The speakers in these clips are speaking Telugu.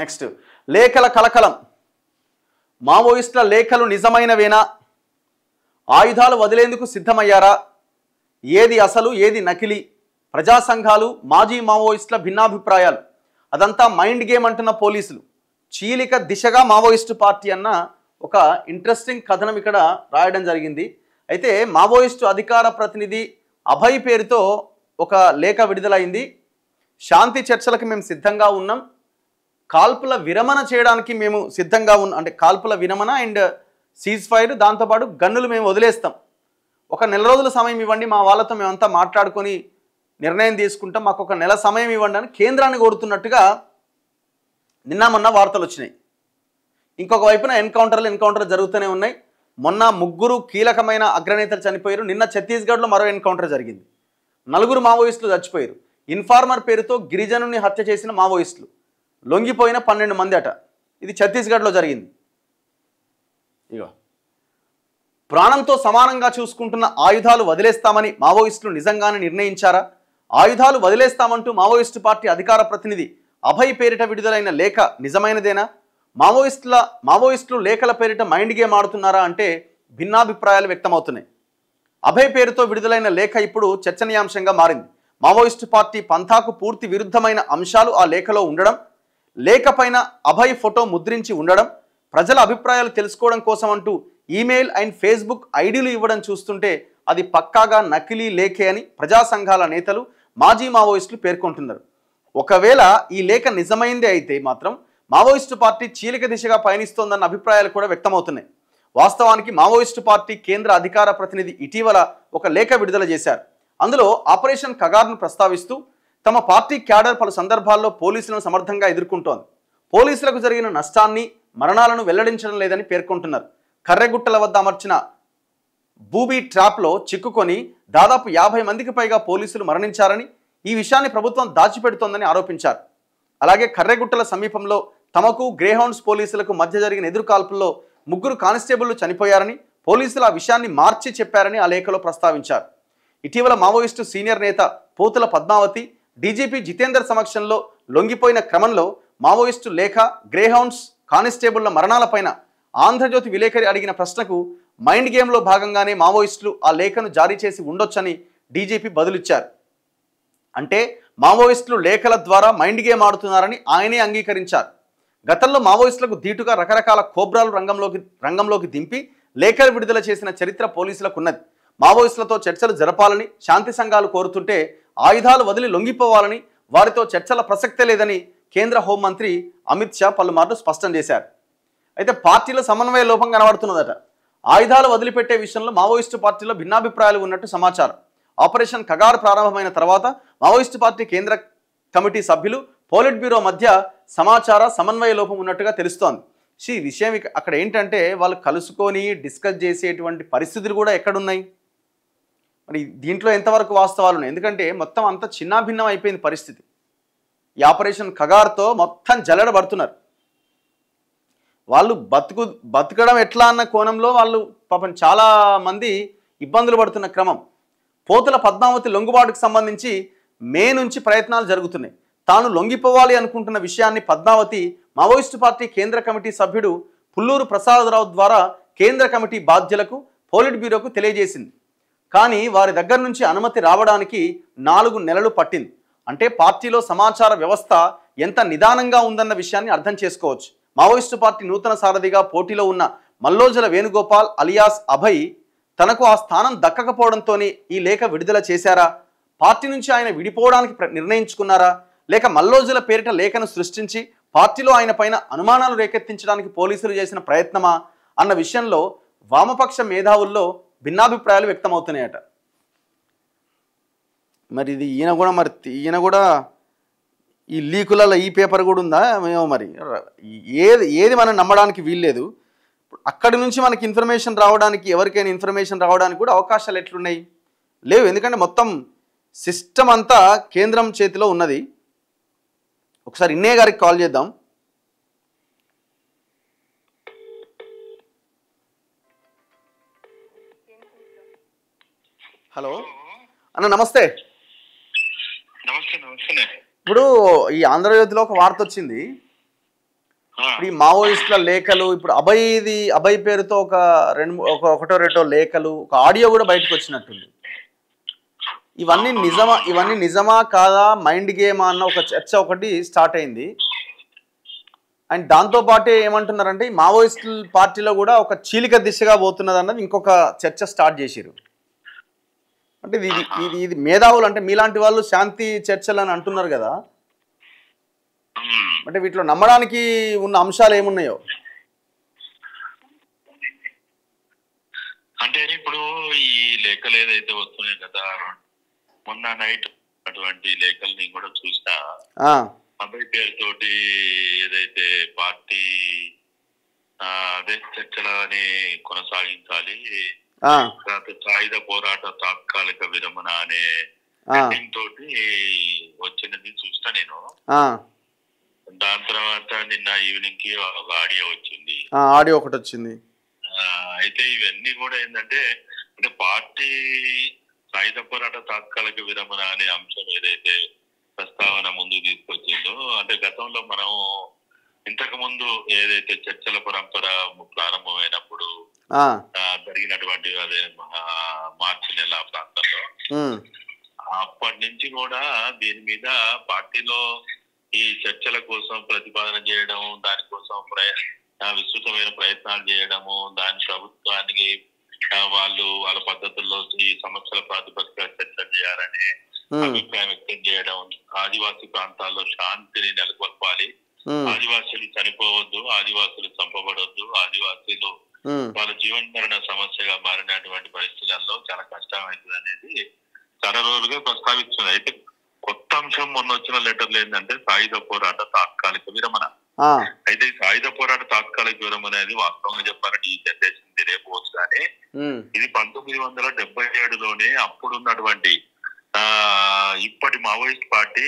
నెక్స్ట్ లేఖల కలకలం. మావోయిస్టుల లేఖలు నిజమైనవేనా? ఆయుధాలు వదిలేందుకు సిద్ధమయ్యారా? ఏది అసలు ఏది నకిలీ? ప్రజా సంఘాలు మాజీ మావోయిస్టుల భిన్నాభిప్రాయాలు. అదంతా మైండ్ గేమ్ అంటున్న పోలీసులు. చీలిక దిశగా మావోయిస్టు పార్టీ అన్న ఒక ఇంట్రెస్టింగ్ కథనం ఇక్కడ రాయడం జరిగింది. అయితే మావోయిస్టు అధికార ప్రతినిధి అభయ్ పేరుతో ఒక లేఖ విడుదలైంది. శాంతి చర్చలకు మేము సిద్ధంగా ఉన్నాం, కాల్పుల విరమణ చేయడానికి మేము సిద్ధంగా ఉన్నాం, అంటే కాల్పుల విరమణ అండ్ సీజ్ ఫైర్, దాంతోపాటు గన్నులు మేము వదిలేస్తాం, ఒక నెల రోజుల సమయం ఇవ్వండి, మా వాళ్ళతో మేమంతా మాట్లాడుకొని నిర్ణయం తీసుకుంటాం, మాకు ఒక నెల సమయం ఇవ్వండి అని కేంద్రాన్ని కోరుతున్నట్టుగా నిన్న మొన్న వార్తలు వచ్చినాయి. ఇంకొక వైపున ఎన్కౌంటర్ జరుగుతూనే ఉన్నాయి. మొన్న 3 కీలకమైన అగ్రనేతలు చనిపోయారు. నిన్న ఛత్తీస్గఢ్లో మరో ఎన్కౌంటర్ జరిగింది. 4 మావోయిస్టులు చచ్చిపోయారు. ఇన్ఫార్మర్ పేరుతో గిరిజనుని హత్య చేసిన మావోయిస్టులు, లొంగిపోయిన 12 మంది అట. ఇది ఛత్తీస్గఢ్లో జరిగింది. ఇగో ప్రాణంతో సమానంగా చూసుకుంటున్న ఆయుధాలు వదిలేస్తామని మావోయిస్టులు నిజంగానే నిర్ణయించారా? ఆయుధాలు వదిలేస్తామంటూ మావోయిస్టు పార్టీ అధికార ప్రతినిధి అభయ్ పేరిట విడుదలైన లేఖ నిజమైనదేనా? మావోయిస్టులు లేఖల పేరిట మైండ్ గేమ్ ఆడుతున్నారా అంటే భిన్నాభిప్రాయాలు వ్యక్తమవుతున్నాయి. అభయ్ పేరుతో విడుదలైన లేఖ ఇప్పుడు చర్చనీయాంశంగా మారింది. మావోయిస్టు పార్టీ పంథాకు పూర్తి విరుద్ధమైన అంశాలు ఆ లేఖలో ఉండడం, లేఖ పైన అభయ్ ఫోటో ముద్రించి ఉండడం, ప్రజల అభిప్రాయాలు తెలుసుకోవడం కోసం అంటూ ఈమెయిల్ అండ్ ఫేస్బుక్ ఐడీలు ఇవ్వడం చూస్తుంటే అది పక్కాగా నకిలీ లేఖే అని ప్రజా సంఘాల నేతలు, మాజీ మావోయిస్టులు పేర్కొంటున్నారు. ఒకవేళ ఈ లేఖ నిజమైందే అయితే మాత్రం మావోయిస్టు పార్టీ చీలిక దిశగా పయనిస్తోందన్న అభిప్రాయాలు కూడా వ్యక్తమవుతున్నాయి. వాస్తవానికి మావోయిస్టు పార్టీ కేంద్ర అధికార ప్రతినిధి ఇటీవల ఒక లేఖ విడుదల చేశారు. అందులో ఆపరేషన్ కగార్ను ప్రస్తావిస్తూ తమ పార్టీ క్యాడర్ పలు సందర్భాల్లో పోలీసులను సమర్థంగా ఎదుర్కొంటోంది, పోలీసులకు జరిగిన నష్టాన్ని, మరణాలను వెల్లడించడం లేదని పేర్కొంటున్నారు. కర్రెగుట్టల వద్ద అమర్చిన బూబీ ట్రాప్లో చిక్కుకొని దాదాపు 50 మందికి పైగా పోలీసులు మరణించారని, ఈ విషయాన్ని ప్రభుత్వం దాచిపెడుతోందని ఆరోపించారు. అలాగే కర్రెగుట్టల సమీపంలో తమకు గ్రేహౌండ్స్ పోలీసులకు మధ్య జరిగిన ఎదురుకాల్పుల్లో 3 కానిస్టేబుళ్లు చనిపోయారని, పోలీసులు ఆ విషయాన్ని మార్చి చెప్పారని ఆ లేఖలో ప్రస్తావించారు. ఇటీవల మావోయిస్టు సీనియర్ నేత పోతుల పద్మావతి, డీజీపీ జితేందర్ సమక్షంలో లొంగిపోయిన క్రమంలో మావోయిస్టు లేఖ, గ్రేహౌండ్స్ కానిస్టేబుళ్ల మరణాలపైన ఆంధ్రజ్యోతి విలేకరి అడిగిన ప్రశ్నకు మైండ్ గేమ్లో భాగంగానే మావోయిస్టులు ఆ లేఖను జారీ చేసి ఉండొచ్చని డీజీపీ బదులిచ్చారు. అంటే మావోయిస్టులు లేఖల ద్వారా మైండ్ గేమ్ ఆడుతున్నారని ఆయనే అంగీకరించారు. గతంలో మావోయిస్టులకు ధీటుగా రకరకాల కోబ్రాలు రంగంలోకి దింపి లేఖలు విడుదల చేసిన చరిత్ర పోలీసులకు ఉన్నది. మావోయిస్టులతో చర్చలు జరపాలని శాంతి సంఘాలు కోరుతుంటే ఆయుధాలు వదిలి లొంగిపోవాలని, వారితో చర్చల ప్రసక్తే లేదని కేంద్ర హోంమంత్రి అమిత్ షా పలుమార్లు స్పష్టం చేశారు. అయితే పార్టీలో సమన్వయ లోపం కనబడుతున్నదట. ఆయుధాలు వదిలిపెట్టే విషయంలో మావోయిస్టు పార్టీలో భిన్నాభిప్రాయాలు ఉన్నట్టు సమాచారం. ఆపరేషన్ కగార్ ప్రారంభమైన తర్వాత మావోయిస్టు పార్టీ కేంద్ర కమిటీ సభ్యులు, పోలిట్ బ్యూరో మధ్య సమాచార సమన్వయ లోపం ఉన్నట్టుగా తెలుస్తోంది. ఈ విషయం అక్కడ ఏంటంటే వాళ్ళు కలుసుకొని డిస్కస్ చేసేటువంటి పరిస్థితులు కూడా ఎక్కడున్నాయి? మరి దీంట్లో ఎంతవరకు వాస్తవాలు ఉన్నాయి? ఎందుకంటే మొత్తం అంతా చిన్నాభిన్నం అయిపోయింది పరిస్థితి. ఈ ఆపరేషన్ కగార్తో మొత్తం జల్లెడబడుతున్నారు. వాళ్ళు బతకడం ఎట్లా అన్న కోణంలో వాళ్ళు పాపం చాలా మంది ఇబ్బందులు పడుతున్న క్రమం. పోతుల పద్మావతి లొంగుబాటుకు సంబంధించి మే నుంచి ప్రయత్నాలు జరుగుతున్నాయి. తాను లొంగిపోవాలి అనుకుంటున్న విషయాన్ని పద్మావతి మావోయిస్టు పార్టీ కేంద్ర కమిటీ సభ్యుడు పుల్లూరు ప్రసాదరావు ద్వారా కేంద్ర కమిటీ బాధ్యులకు, పోలిట్ బ్యూరోకు తెలియజేసింది. కానీ వారి దగ్గర నుంచి అనుమతి రావడానికి 4 నెలలు పట్టింది. అంటే పార్టీలో సమాచార వ్యవస్థ ఎంత నిదానంగా ఉందన్న విషయాన్ని అర్థం చేసుకోవచ్చు. మావోయిస్టు పార్టీ నూతన సారథిగా పోటీలో ఉన్న మల్లోజల వేణుగోపాల్ అలియాస్ అభయ్ తనకు ఆ స్థానం దక్కకపోవడంతోనే ఈ లేఖ విడుదల చేశారా? పార్టీ నుంచి ఆయన విడిపోవడానికి నిర్ణయించుకున్నారా? లేక మల్లోజుల పేరిట లేఖను సృష్టించి పార్టీలో ఆయన పైన అనుమానాలు రేకెత్తించడానికి పోలీసులు చేసిన ప్రయత్నమా అన్న విషయంలో వామపక్ష మేధావుల్లో భిన్నాభిప్రాయాలు వ్యక్తమవుతున్నాయట. మరి ఇది ఈయన కూడా ఈ లీకులలో ఈ పేపర్ కూడా ఉందా ఏమో. మరి ఏది మనం నమ్మడానికి వీల్లేదు. అక్కడి నుంచి మనకి ఇన్ఫర్మేషన్ రావడానికి, ఎవరికైనా ఇన్ఫర్మేషన్ రావడానికి కూడా అవకాశాలు ఎట్లున్నాయి? లేవు. ఎందుకంటే మొత్తం సిస్టమ్ అంతా కేంద్రం చేతిలో ఉన్నది. ఒకసారి ఇన్నయ్య గారికి కాల్ చేద్దాం. హలో అన్న, నమస్తే. ఇప్పుడు ఈ ఆంధ్రజ్యోతిలో ఒక వార్త వచ్చింది. ఇప్పుడు ఈ మావోయిస్టుల లేఖలు, ఇప్పుడు అభయ్ పేరుతో ఒకటో రెండో లేఖలు, ఒక ఆడియో కూడా బయటకు వచ్చినట్టుంది. ఇవన్నీ నిజమా కాదా, మైండ్ గేమా అన్న ఒక చర్చ ఒకటి స్టార్ట్ అయింది. అండ్ దాంతో పాటే ఏమంటున్నారంటే ఈ మావోయిస్టుల పార్టీలో కూడా ఒక చీలిక దిశగా పోతున్నది అన్నది ఇంకొక చర్చ స్టార్ట్ చేసిరు. అంటే ఇది మేధావులు అంటే మీలాంటి వాళ్ళు శాంతి చర్చలు అని అంటున్నారు కదా, అంటే వీటిలో నమ్మడానికి ఉన్న అంశాలు ఏమున్నాయో? అంటే ఇప్పుడు ఈ లేఖలు ఏదైతే వస్తున్నాయి కదా, మొన్న నైట్ అటువంటి లేఖలు నేను కూడా చూసా. అబ్బాయి పేరుతోటి ఏదైతే పార్టీ అదే చర్చలని కొనసాగించాలి, సాయుధ పోరాట తాత్కాలిక విరమణ అనే తోటి వచ్చినది చూస్తా నేను. దాని తర్వాత నిన్న ఈవినింగ్ కి ఒక ఆడియో వచ్చింది. ఆడియో ఒకటి వచ్చింది. అయితే ఇవన్నీ కూడా ఏంటంటే అంటే పార్టీ సాయుధ పోరాట తాత్కాలిక విరమణ అనే అంశం ఏదైతే ప్రస్తావన ముందుకు తీసుకొచ్చిందో, అంటే గతంలో మనం ఇంతకు ముందు ఏదైతే చర్చల పరంపర ప్రారంభమైనప్పుడు జరిగినటువంటి అదే మార్చి నెల ప్రాంతంలో అప్పటి నుంచి కూడా దీని మీద పార్టీలో ఈ చర్చల కోసం ప్రతిపాదన చేయడం, దానికోసం విస్తృతమైన ప్రయత్నాలు చేయడము, దాని ప్రభుత్వానికి వాళ్ళ పద్ధతుల్లో ఈ సమస్యల ప్రాతిపదిక చర్చ చేయాలని అభిప్రాయం వ్యక్తం చేయడం, ఆదివాసీ ప్రాంతాల్లో శాంతిని నెలకొల్పాలి, ఆదివాసీలు చనిపోవద్దు, ఆదివాసులు చంపబడవద్దు, ఆదివాసీలు వాళ్ళ జీవన మరణ సమస్యగా మారినటువంటి పరిస్థితులలో చాలా కష్టం అవుతుంది అనేది చాలా రోజులుగా ప్రస్తావిస్తుంది. అయితే కొత్త అంశం మొన్న వచ్చిన లెటర్లు ఏంటంటే సాయుధ పోరాట తాత్కాలిక విరమణ. అయితే ఈ సాయుధ పోరాట తాత్కాలిక విరమణ అనేది వాస్తవంగా చెప్పాలంటే ఈ జనరేషన్ తెలియకపోవచ్చు, కానీ ఇది 1977లోనే అప్పుడున్నటువంటి ఇప్పటి మావోయిస్ట్ పార్టీ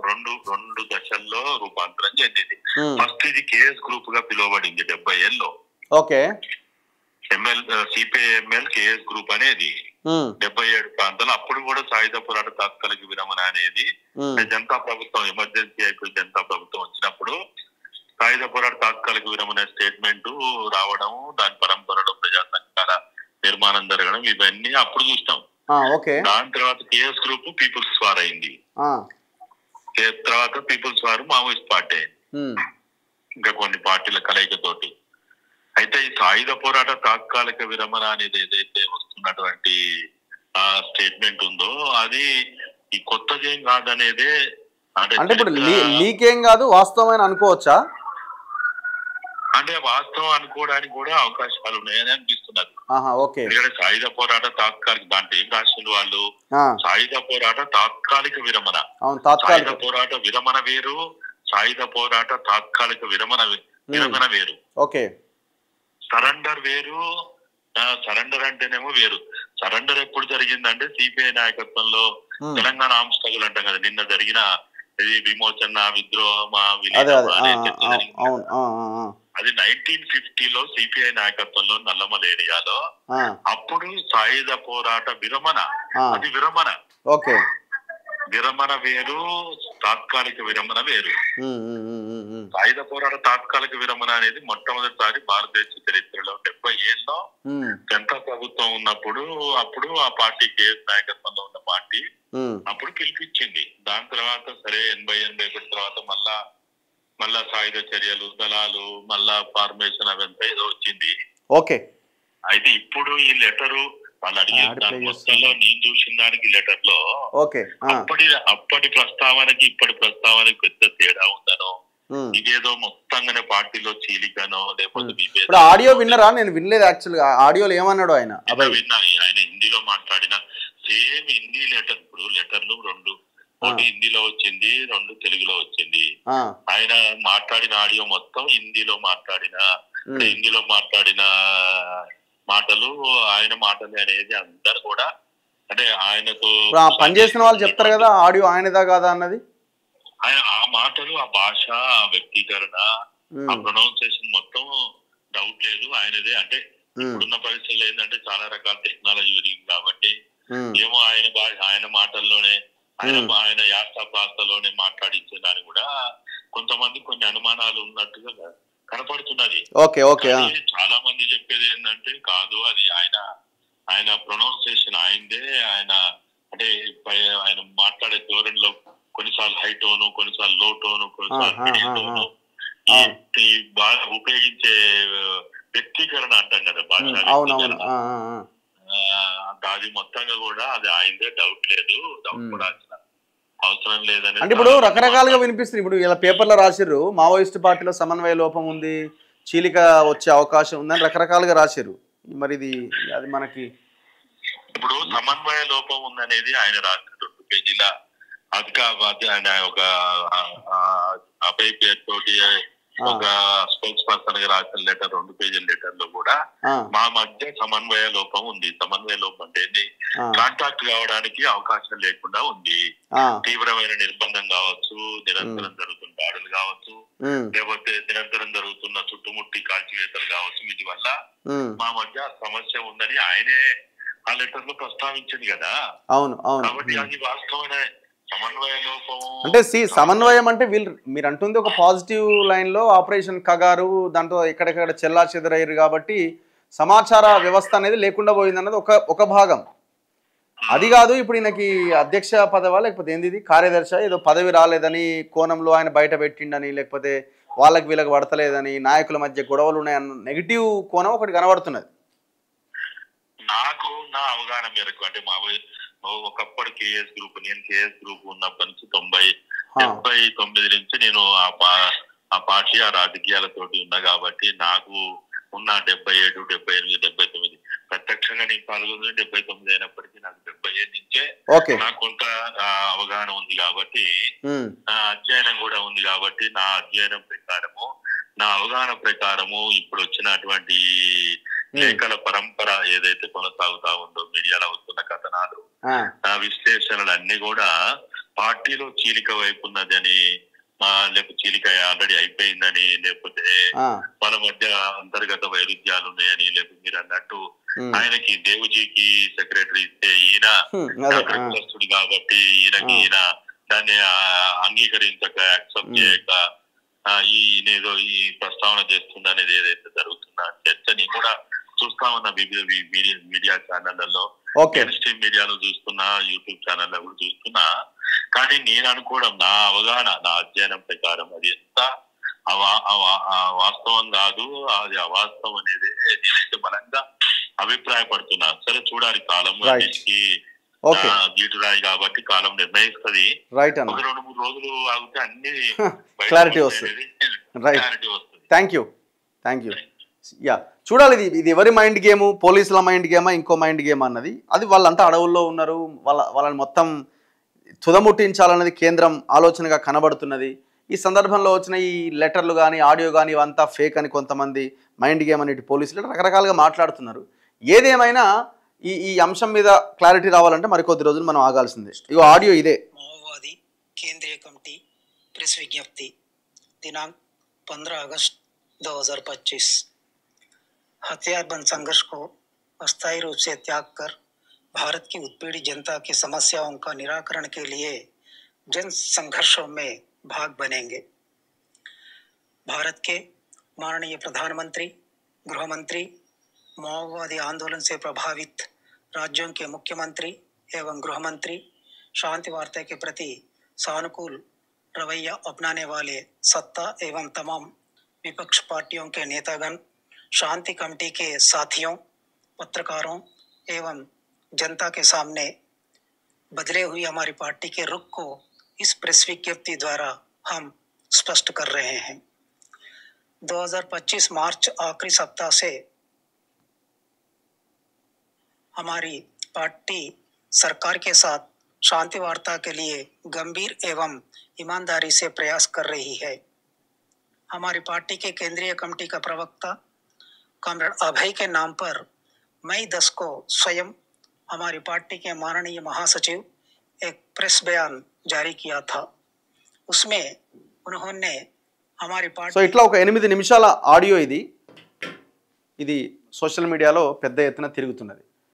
రెండు దశల్లో రూపాంతరం చెందింది. ఫస్ట్ ఇది కేఎస్ గ్రూప్ గా పిలువబడింది 70 ఏళ్ళలో. సిపిఐఎంఎల్ కేఎస్ గ్రూప్ అనేది 77 ప్రాంతాలు. అప్పుడు కూడా సాయుధ పోరాట తాత్కాలిక విరమణ అనేది జనతా ప్రభుత్వం ఎమర్జెన్సీ అయిపోయి జనతా ప్రభుత్వం వచ్చినప్పుడు సాయుధ పోరాట తాత్కాలిక విరమణ స్టేట్మెంట్ రావడం, దాని పరంపరలో ప్రజా సంఘాల నిర్మాణం జరగడం, ఇవన్నీ అప్పుడు చూస్తాం. దాని తర్వాత కేఎస్ గ్రూప్ పీపుల్స్ వార్ అయింది, తర్వాత పీపుల్స్ వార్ మావోయిస్ట్ పార్టీ అయింది, ఇంకా కొన్ని పార్టీల కలయికతోటి. అయితే ఈ సాయుధ పోరాట తాత్కాలిక విరమణ అనేది ఏదైతే వస్తున్నటువంటి స్టేట్మెంట్ ఉందో అది ఈ కొత్తది ఏం కాదనేదే. అంటే ఇప్పుడు లీకేం కాదు, వాస్తవమైన అనుకోవచ్చా? అంటే వాస్తవం అనుకోవడానికి కూడా అవకాశాలు ఉన్నాయని అనిపిస్తున్నది. ఎందుకంటే సాయుధ పోరాట తాత్కాలిక దాంట్లో ఏం రాసిండు వాళ్ళు, సాయుధ పోరాట తాత్కాలిక విరమణ, సాయుధ పోరాట విరమణ వేరు, సాయుధ పోరాట తాత్కాలిక విరమణ వేరు, సరెండర్ వేరు. సరెండర్ అంటేనేమో వేరు. సరెండర్ ఎప్పుడు జరిగిందంటే సిపిఐ నాయకత్వంలో తెలంగాణ ఆర్మ్స్ స్ట్రగుల్ అంటాం కదా, నిన్న జరిగిన ఇది విమోచన విద్రోహ అది 1950లో సిపిఐ నాయకత్వంలో నల్లమల ఏరియాలో అప్పుడు సాయుధ పోరాట విరమణ, అది విరమణ. విరమణ వేరు, తాత్కాలిక విరమణ వేరు. సాయుధ పోరాట తాత్కాలిక విరమణ అనేది మొట్టమొదటిసారి భారతదేశ చరిత్రలో 70 ఏళ్ళలో జనతా ప్రభుత్వం ఉన్నప్పుడు అప్పుడు ఆ పార్టీ కేఎస్ నాయకత్వంలో ఉన్న పార్టీ అప్పుడు పిలిపించింది. దాని తర్వాత సరే 80-81 తర్వాత మళ్ళా సాయుధ చర్యలు, దళాలు, మళ్ళా ఫార్మేషన్ అవంతా ఏదో వచ్చింది. అయితే ఇప్పుడు ఈ లెటరు వాళ్ళు అడిగే మొత్తంలో నేను చూసిన దానికి లెటర్ లో అప్పటి ప్రస్తావనకి ఇప్పటి ప్రస్తావనకి పెద్ద తేడా ఉందనో, ఇదేదో మొత్తంగానే పార్టీలో చీలికనో లేకపోతే ఆడియో విన్నరా? నేను వినలేదు యాక్చువల్ గా. ఆడియోలో ఏమన్నాడు ఆయన? విన్నా, ఆయన హిందీలో మాట్లాడిన సేమ్ హిందీ లెటర్. ఇప్పుడు లెటర్లు రెండు, ఒకటి హిందీలో వచ్చింది, రెండు తెలుగులో వచ్చింది. ఆయన మాట్లాడిన ఆడియో మొత్తం హిందీలో మాట్లాడిన మాటలు ఆయన మాటలు అనేది అందరు కూడా అంటే ఆయనకు పనిచేసిన వాళ్ళు చెప్తారు కదా ఆడియో ఆయనదా కాదా అన్నది. ఆయన ఆ మాటలు, ఆ భాష, ఆ వ్యక్తీకరణ, ఆ ప్రొనౌన్సియేషన్ మొత్తం డౌట్ లేదు ఆయనదే. అంటే ఇప్పుడున్న పరిస్థితులు ఏంటంటే చాలా రకాల టెక్నాలజీ పెరిగింది కాబట్టి ఏమో ఆయన మాటల్లోనే ఆయన యాస ప్రాంతంలోనే మాట్లాడించేదాన్ని కూడా కొంతమంది కొన్ని అనుమానాలు ఉన్నట్టుగా కనపడుతున్నది. ఓకే ఓకే చాలా మంది చెప్పేది ఏంటంటే కాదు, అది ఆయన ప్రొనౌన్సియేషన్ ఆయనదే. అంటే ఆయన మాట్లాడే ధోరణిలో కొన్నిసార్లు హై టోను, కొన్నిసార్లు లో టోను, కొన్నిసార్లు మిడిల్ టోను, ఈ బాగా ఉపయోగించే వ్యక్తీకరణ అంటాం కదా భాష వ్యక్తీకరణ, అది మొత్తంగా కూడా అది ఆయనదే, డౌట్ లేదు, డౌట్ కూడా అవసరం లేదని. అంటే ఇప్పుడు రకరకాలుగా వినిపిస్తుంది. ఇప్పుడు ఇలా పేపర్లో రాసిర్రు మావోయిస్ట్ పార్టీలో సమన్వయ లోపం ఉంది, చీలిక వచ్చే అవకాశం ఉందని రకరకాలుగా రాసిర్రు. మరి ఇది అది మనకి ఇప్పుడు సమన్వయ లోపం ఉందనేది ఆయన రాసిన 2 పేజీల ఆయన ఒక అభయ్ పేరుతోటి ఒక స్పోక్స్ పర్సన్ గా రాసిన లెటర్, 2 పేజీల లెటర్ లో కూడా మా మధ్య సమన్వయ లోపం ఉంది. సమన్వయ లోపం అంటే కాంటాక్ట్ కావడానికి అవకాశం లేకుండా ఉంది. తీవ్రమైన నిర్బంధం కావచ్చు, నిరంతరం జరుగుతున్న దాడులు కావచ్చు, లేకపోతే నిరంతరం జరుగుతున్న చుట్టుముట్టి కాల్చివేతలు కావచ్చు, వీటి వల్ల మా మధ్య సమస్య ఉందని ఆయనే ఆ లెటర్ లో ప్రస్తావించింది కదా. అవును అవును. కాబట్టి అది వాస్తవమైన సమన్వయ లోపం. అంటే సమన్వయం అంటే మీరు అంటుంది ఒక పాజిటివ్ లైన్ లో ఆపరేషన్ కగారు, దాంట్లో ఎక్కడెక్కడ చెల్లా చెదరయ్యారు కాబట్టి సమాచార వ్యవస్థ అనేది లేకుండా పోయింది అన్నది ఒక భాగం. అది కాదు, ఇప్పుడు ఈయనకి అధ్యక్ష పదవా లేకపోతే ఏంది కార్యదర్శి ఏదో పదవి రాలేదని కోణంలో ఆయన బయట పెట్టిండని, లేకపోతే వాళ్ళకి వీళ్ళకి పడతలేదని, నాయకుల మధ్య గొడవలు ఉన్నాయన్న నెగిటివ్ కోణం ఒకటి కనబడుతున్నది. నాకు నా అవగాహన మేరకు, అంటే ఒకప్పుడు కేఎస్ గ్రూప్, నేను కేఎస్ గ్రూప్ ఉన్నప్పటి నుంచి 79 నుంచి నేను ఆ పార్టీ ఆ రాజకీయాలతోటి ఉన్నా కాబట్టి నాకు ఉన్న 77, 78, 79 ప్రత్యక్షంగా నేను పాల్గొంది 79 అయినప్పటికీ నాకు 75 నుంచే నాకు కొంత అవగాహన ఉంది కాబట్టి, నా అధ్యయనం కూడా ఉంది కాబట్టి, నా అధ్యయనం ప్రకారము, నా అవగాహన ప్రకారము ఇప్పుడు వచ్చినటువంటి లేఖల పరంపర ఏదైతే కొనసాగుతా ఉందో, మీడియాలో వస్తున్న కథనాలు, విశ్లేషణలు అన్ని కూడా పార్టీలో చీలిక వైపు ఉన్నదని, లేకపోతే చీలిక ఆల్రెడీ అయిపోయిందని, లేకపోతే వాళ్ళ మధ్య అంతర్గత వైరుధ్యాలు ఉన్నాయని, లేకపోతే మీరు అన్నట్టు ఆయనకి దేవుజీకి సెక్రటరీ ఇస్తే ఈయన శాస్త్రస్తుడు కాబట్టి ఈయన దాన్ని అంగీకరించక, యాక్సెప్ట్ చేయక ఈయనేదో ఈ ప్రస్తావన చేస్తుంది అనేది ఏదైతే జరుగుతున్న చర్చని కూడా చూస్తా ఉన్న వివిధ మీడియా ఛానళ్లలో, స్ట్రీమ్ మీడియాలో చూస్తున్నా, యూట్యూబ్ ఛానల్లో కూడా చూస్తున్నా. కానీ నేను అనుకోవడం, నా అవగాహన, నా అధ్యయనం ప్రకారం అది ఎంత వాస్తవం కాదు, అది అవాస్తవం అనేది నేనైతే బలంగా అభిప్రాయపడుతున్నా. సరే చూడాలి, కాలం అన్నిటికీ గీటురాయి కాబట్టి కాలం నిర్ణయిస్తుంది. ఒక 2-3 రోజులు ఆగితే అన్ని క్లారిటీ వస్తుంది. Thank you. చూడాలి ఇది ఎవరి మైండ్ గేమ్, పోలీసుల మైండ్ గేమా ఇంకో మైండ్ గేమ్ అన్నది. అది వాళ్ళంతా అడవుల్లో ఉన్నారు, వాళ్ళని మొత్తం తుదముట్టించాలన్నది కేంద్రం ఆలోచనగా కనబడుతున్నది. ఈ సందర్భంలో వచ్చిన ఈ లెటర్లు కానీ ఆడియో కానీ ఇవంతా ఫేక్ అని కొంతమంది మైండ్ గేమ్ అనేది పోలీసులు రకరకాలుగా మాట్లాడుతున్నారు. ఏదేమైనా ఈ అంశం మీద క్లారిటీ రావాలంటే మరికొద్ది రోజులు మనం ఆగాల్సిందే. ఇగో ఆడియో ఇదే. माओवादी केंद्रीय कमेटी प्रेस विज्ञप्ति दिनांक 15 अगस्त 2025। हथियारबंद संघर्ष को अस्थायी रूप से त्याग कर भारत की उत्पीड़ित जनता की समस्याओं का निराकरण के लिए जन संघर्षों में भाग बनेंगे। भारत के माननीय प्रधानमंत्री, गृह मंत्री, माओवादी आंदोलन से प्रभावित राज्यों के मुख्यमंत्री एवं गृह मंत्री, शांति वार्ता के प्रति सानुकूल रवैया अपनाने वाले सत्ता एवं तमाम विपक्ष पार्टियों के नेतागण, शांति कमेटी के साथियों, पत्रकारों एवं जनता के सामने बदले हुई हमारी पार्टी के रुख को इस प्रेस विज्ञप्ति द्वारा हम स्पष्ट कर रहे हैं। 2025 मार्च आखिरी सप्ताह से हमारी पार्टी सरकार के साथ शांति वार्ता के लिए गंभीर एवं ईमानदारी से प्रयास कर रही है। हमारी पार्टी के केंद्रीय कमेटी का प्रवक्ता कॉमरेड अभय के नाम पर मई 10 को स्वयं हमारी पार्टी के माननीय महासचिव एक प्रेस बयान जारी किया था। उसमें उन्होंने हमारी पार्टी సో ఇట్లా ఒక 8 నిమిషాల ఆడియో ఇది సోషల్ మీడియాలో పెద్ద ఎత్తున తిరుగుతున్నది.